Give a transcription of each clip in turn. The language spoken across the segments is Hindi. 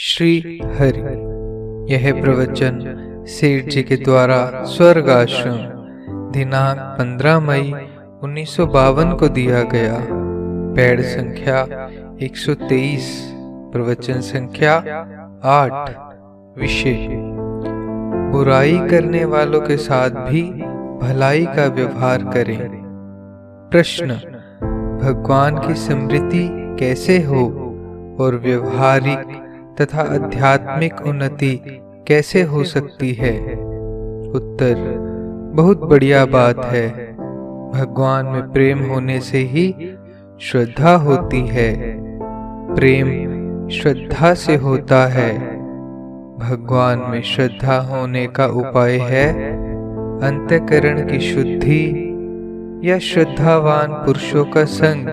श्री हरि। यह प्रवचन सेठ जी के द्वारा स्वर्ग आश्रम दिनांक 15 मई 1952 को दिया गया। पेड़ संख्या 123, प्रवचन संख्या 8। विषय: बुराई करने वालों के साथ भी भलाई का व्यवहार करें। प्रश्न: भगवान की स्मृति कैसे हो और व्यवहारिक तथा आध्यात्मिक उन्नति कैसे हो सकती है? उत्तर: बहुत बढ़िया बात है। भगवान में प्रेम होने से ही श्रद्धा होती है। प्रेम श्रद्धा से होता है। भगवान में श्रद्धा होने का उपाय है अंतःकरण की शुद्धि या श्रद्धावान पुरुषों का संग,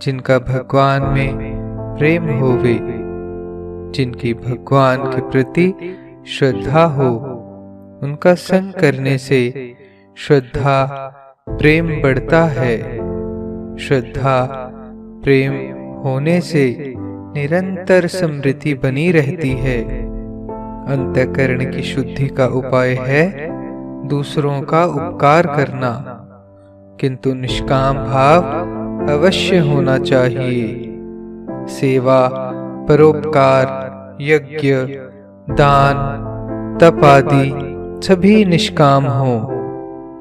जिनका भगवान में प्रेम होवे, जिनकी भगवान के प्रति श्रद्धा हो। उनका संग करने से श्रद्धा प्रेम बढ़ता है। श्रद्धा प्रेम होने से निरंतर स्मृति बनी रहती है। अंतःकरण की शुद्धि का उपाय है दूसरों का उपकार करना, किंतु निष्काम भाव अवश्य होना चाहिए। सेवा, परोपकार, यज्ञ, दान, तप आदि सभी निष्काम हो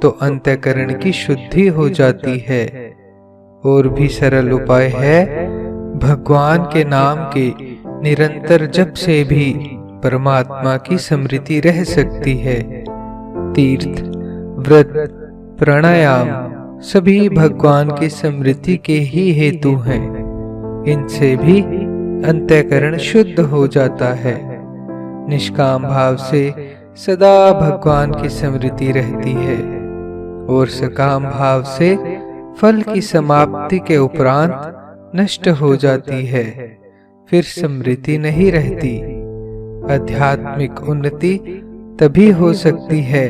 तो अंतःकरण की शुद्धि हो जाती है। और भी सरल उपाय है भगवान के नाम के निरंतर जप से भी परमात्मा की स्मृति रह सकती है। तीर्थ, व्रत, प्राणायाम सभी भगवान की स्मृति के ही हेतु हैं। इनसे भी अंतःकरण शुद्ध हो जाता है। निष्काम भाव से सदा भगवान की स्मृति रहती है और सकाम भाव से फल की समाप्ति के उपरांत नष्ट हो जाती है, फिर स्मृति नहीं रहती। आध्यात्मिक उन्नति तभी हो सकती है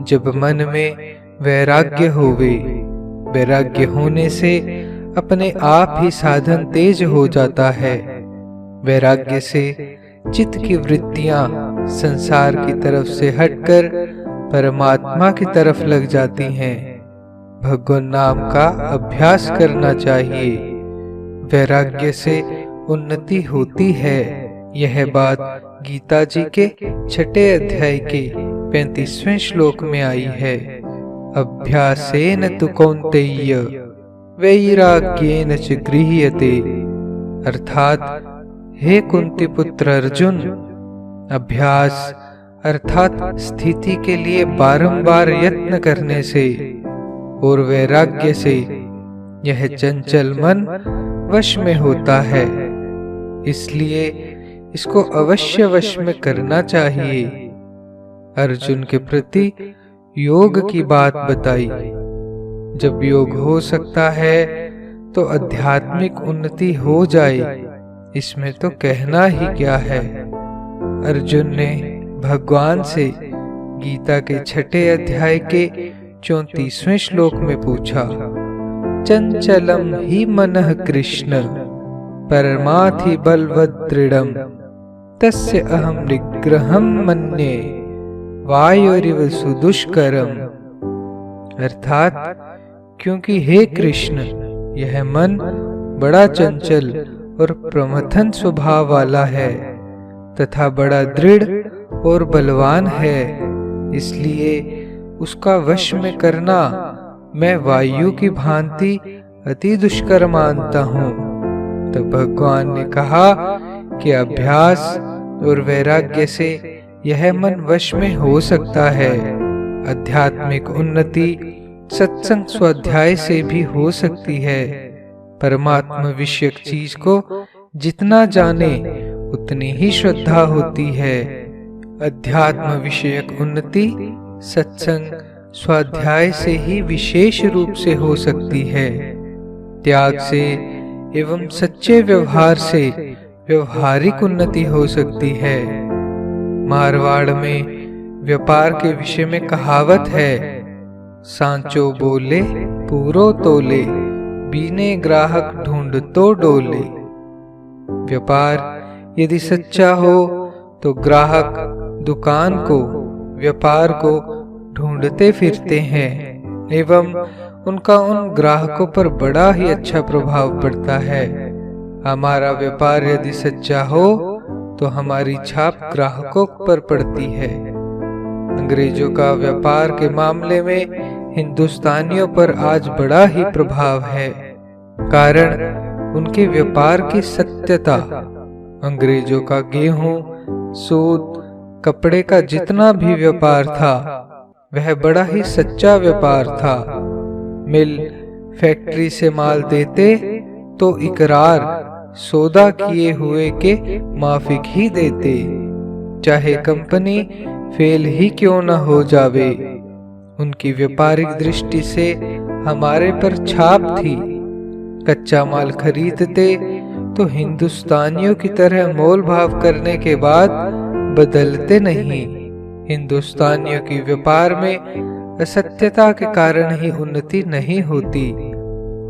जब मन में वैराग्य होवे। वैराग्य होने से अपने आप ही साधन तेज हो जाता है। वैराग्य से चित्त की वृत्तियां संसार की तरफ से हटकर परमात्मा की तरफ लग जाती हैं। भगवान नाम का अभ्यास करना चाहिए। वैराग्य से उन्नति होती है। यह बात गीता जी के 6 अध्याय के 35वें श्लोक में आई है। अभ्यासेन तु कौन्तेय वैराग्येन च गृह्यते। अर्थात हे कुंती पुत्र अर्जुन, अभ्यास अर्थात स्थिति के लिए बारंबार यत्न करने से और वैराग्य से यह चंचल मन वश में होता है। इसलिए इसको अवश्य वश में करना चाहिए। अर्जुन के प्रति योग की बात बताई। जब योग हो सकता है तो आध्यात्मिक उन्नति हो जाए, इसमें तो कहना ही क्या है। अर्जुन ने भगवान से गीता के 6 अध्याय के 34वें श्लोक में पूछा, चंचलम ही मनः कृष्ण परमार्थि बलवद दृढ़म तस्य अहम निग्रहम मन्ये वायुरिव सुदुष्करम। अर्थात क्योंकि हे कृष्ण, यह मन बड़ा चंचल और प्रमथन स्वभाव वाला है तथा बड़ा दृढ़ और बलवान है, इसलिए उसका वश में करना मैं वायु की भांति अति दुष्कर मानता हूँ। तब भगवान ने कहा कि अभ्यास और वैराग्य से यह मन वश में हो सकता है। आध्यात्मिक उन्नति सत्संग स्वाध्याय से भी हो सकती है। परमात्मा विषयक चीज को जितना जाने उतनी ही श्रद्धा होती है। अध्यात्म विषयक उन्नति सत्संग स्वाध्याय से ही विशेष रूप से हो सकती है। त्याग से एवं सच्चे व्यवहार से व्यवहारिक उन्नति हो सकती है। मारवाड़ में व्यापार के विषय में कहावत है, सांचो बोले पूरो तोले बीने ग्राहक ढूंढ तो डोले। व्यापार यदि सच्चा हो तो ग्राहक दुकान को, व्यापार को ढूंढते फिरते हैं एवं उनका उन ग्राहकों पर बड़ा ही अच्छा प्रभाव पड़ता है। हमारा व्यापार यदि सच्चा हो तो हमारी छाप ग्राहकों पर पड़ती है। अंग्रेजों का व्यापार के मामले में हिंदुस्तानियों पर आज बड़ा ही प्रभाव है, कारण उनके व्यापार की सत्यता। अंग्रेजों का गेहूं, सूत, कपड़े का जितना भी व्यापार था वह बड़ा ही सच्चा व्यापार था। मिल, फैक्ट्री से माल देते तो इकरार सौदा किए हुए के माफिक ही देते, चाहे कंपनी फेल ही क्यों न हो जावे। उनकी व्यापारिक दृष्टि से हमारे पर छाप थी। कच्चा माल खरीदते तो हिंदुस्तानियों की तरह मोल भाव करने के बाद बदलते नहीं। हिंदुस्तानियों की व्यापार में असत्यता के कारण ही उन्नति नहीं होती।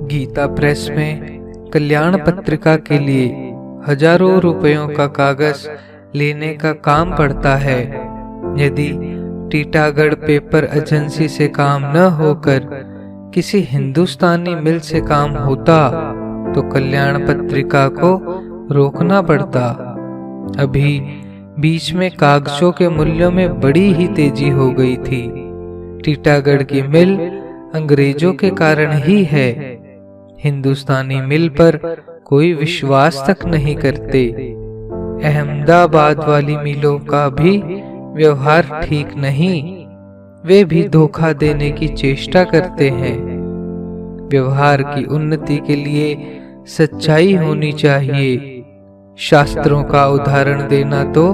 गीता प्रेस में कल्याण पत्रिका के लिए हजारों रुपयों का कागज लेने का काम पड़ता है। यदि टीटागढ़ पेपर एजेंसी से काम न होकर किसी हिंदुस्तानी मिल से काम होता तो कल्याण पत्रिका को रोकना पड़ता। अभी बीच में कागजों के मूल्यों में बड़ी ही तेजी हो गई थी। टीटागढ़ की मिल अंग्रेजों के कारण ही है। हिंदुस्तानी मिल पर कोई विश्वास तक नहीं करते। अहमदाबाद वाली मिलों का भी व्यवहार ठीक नहीं, वे भी धोखा देने की चेष्टा करते हैं। व्यवहार की उन्नति के लिए सच्चाई होनी चाहिए। शास्त्रों का उदाहरण देना तो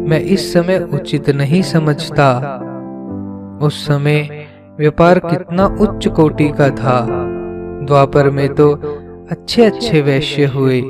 मैं इस समय उचित नहीं समझता। उस समय व्यापार कितना उच्च कोटि का था। द्वापर में तो अच्छे अच्छे वैश्य हुए।